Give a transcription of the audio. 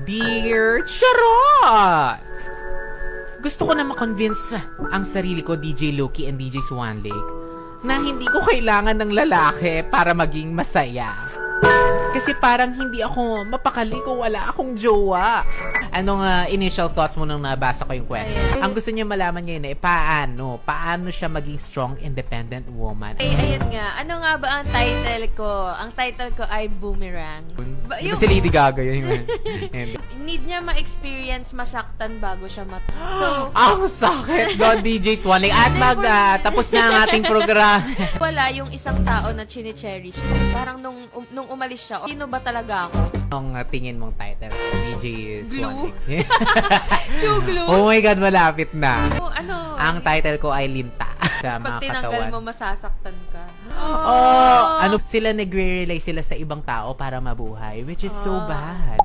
Dear Charot! Gusto ko na makonvince ang sarili ko, DJ Loki and DJ Swan Lake, na hindi ko kailangan ng lalaki para maging masaya. Kasi parang hindi ako mapakali kung wala akong jowa. Anong initial thoughts mo nung nabasa ko yung kwento? Ayan. Ang gusto niya malaman ngayon ay paano siya maging strong, independent woman. Ayan nga. Ano nga ba ang title ko? Ang title ko ay Boomerang. Di ba si Lady Gaga yun? Need niya ma-experience masaktan bago siya So, Ang sakit, God DJ Swan Lake. At tapos na ang ating programa. wala yung isang tao na chine-cherish ko. Parang nung umalis siya, sino ba talaga ako? Ang tingin mong title, DJ Swan Glue. Lake. True glue. Oh my God, malapit na. Ano? Ang title ko ay Linta. Sa Pag mga tinanggal katawan. mo, masasaktan ka. Ano sila nagre-rely sila sa ibang tao para mabuhay, which is so bad.